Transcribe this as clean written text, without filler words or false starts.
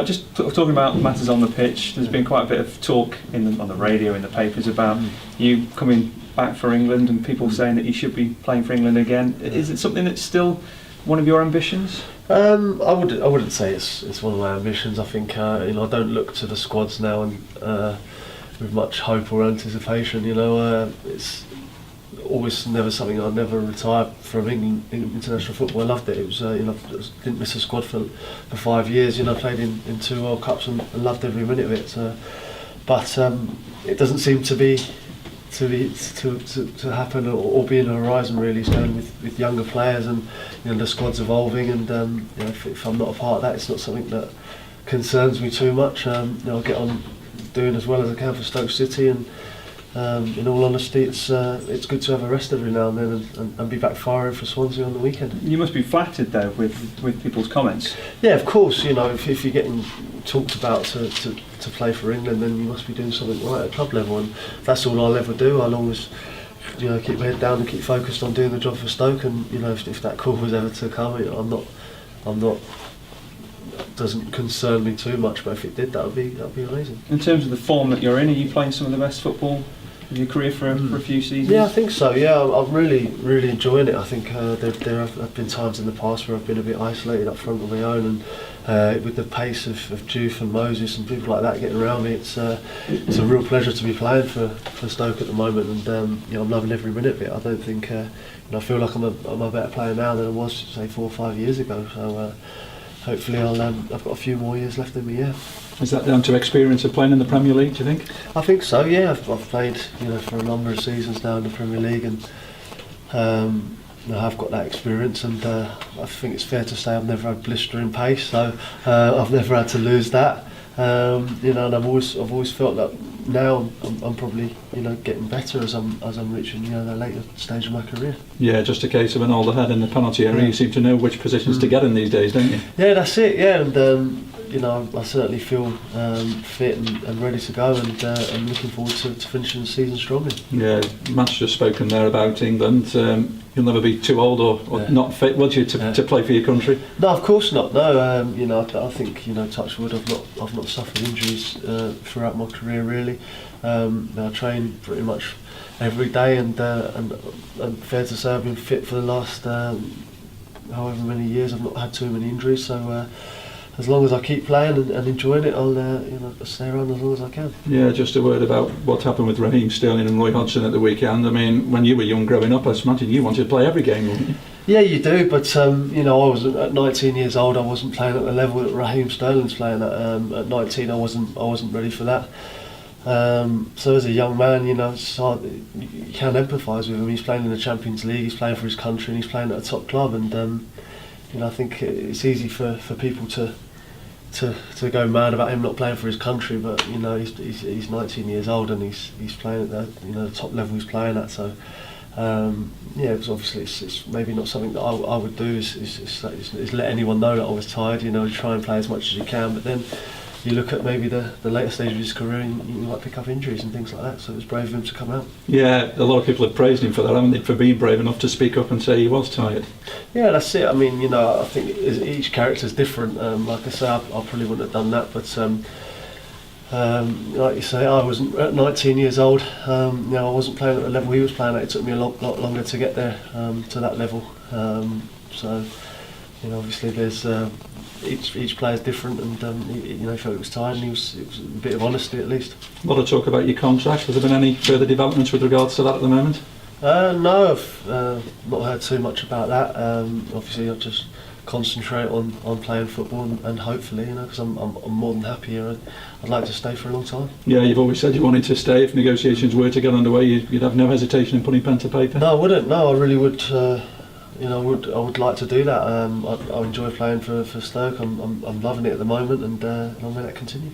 Just talking about matters on the pitch, there's been quite a bit of talk on the radio, in the papers about you coming back for England and people saying that you should be playing for England again. Is it something that's still one of your ambitions? I wouldn't say it's one of my ambitions. I think I don't look to the squads now and with much hope or anticipation. It's always never something. I never retired from England international football. I loved it. It was didn't miss a squad for 5 years. Played in 2 World Cups and loved every minute of it. But it doesn't seem to happen or be in the horizon really. It's going with younger players and the squad's evolving, and if I'm not a part of that, it's not something that concerns me too much. I'll get on doing as well as I can for Stoke City, and in all honesty, it's good to have a rest every now and then and be back firing for Swansea on the weekend. You must be flattered though with people's comments. Yeah, of course. If you're getting talked about to play for England, then you must be doing something right at club level, and that's all I'll ever do. I'll always keep my head down and keep focused on doing the job for Stoke, and if that call was ever to come, I'm not doesn't concern me too much, but if it did, that'd be amazing. In terms of the form that you're in, are you playing some of the best football of your career for a few seasons? Yeah, I think so. Yeah, I'm really enjoying it. I think there have been times in the past where I've been a bit isolated up front on my own, and with the pace of Juve and Moses and people like that getting around me, it's a real pleasure to be playing for Stoke at the moment, and I'm loving every minute of it. I don't think I feel like I'm a better player now than I was say 4 or 5 years ago. So hopefully I've got a few more years left in me. Yeah. Is that down to experience of playing in the Premier League, do you think? I think so, yeah. I've played for a number of seasons now in the Premier League, and I've got that experience, and I think it's fair to say I've never had blistering pace, so I've never had to lose that. And I've always felt that now I'm probably getting better as I'm reaching the later stage of my career. Yeah, just a case of an older head in the penalty area. You seem to know which positions to get in these days, don't you? Yeah, that's it. Yeah, and I certainly feel fit and ready to go, and I'm looking forward to finishing the season strongly. Yeah, Matt's just spoken there about England. You'll never be too old or not fit, would you, to play for your country? No, of course not. No, I think touch wood, I've not suffered injuries throughout my career really. I train pretty much every day, and fair to say I've been fit for the last however many years. I've not had too many injuries, so. As long as I keep playing and enjoying it, I'll stay around as long as I can. Yeah, just a word about what happened with Raheem Sterling and Roy Hodgson at the weekend. I mean, when you were young growing up, I imagine you wanted to play every game, wouldn't you? Yeah, you do, but I was at 19 years old. I wasn't playing at the level that Raheem Sterling's playing at. At 19, I wasn't ready for that. So as a young man, it's hard, you can empathise with him. He's playing in the Champions League. He's playing for his country, and he's playing at a top club. And I think it's easy for people to go mad about him not playing for his country, but he's 19 years old and he's playing at the top level he's playing at. So it's obviously it's maybe not something that I would do is let anyone know that I was tired. Try and play as much as you can, but then you look at maybe the later stage of his career and you might pick up injuries and things like that, so it was brave of him to come out. Yeah, a lot of people have praised him for that, haven't they, for being brave enough to speak up and say he was tired. Yeah, that's it. I mean, I think each character's different. Like I say, I probably wouldn't have done that, but like you say, I wasn't at 19 years old. I wasn't playing at the level he was playing at. It took me a lot longer to get there to that level. So obviously there's each player's different, and he felt it was tired, and it was a bit of honesty at least. A lot of talk about your contract. Has there been any further developments with regards to that at the moment? No, I've not heard too much about that. Obviously I'll just concentrate on playing football and hopefully, because I'm more than happy here. I'd like to stay for a long time. Yeah, you've always said you wanted to stay. If negotiations were to get underway, you'd have no hesitation in putting pen to paper. No, I wouldn't. No, I really would. I would like to do that. I enjoy playing for Stoke. I'm loving it at the moment, and long may that continue.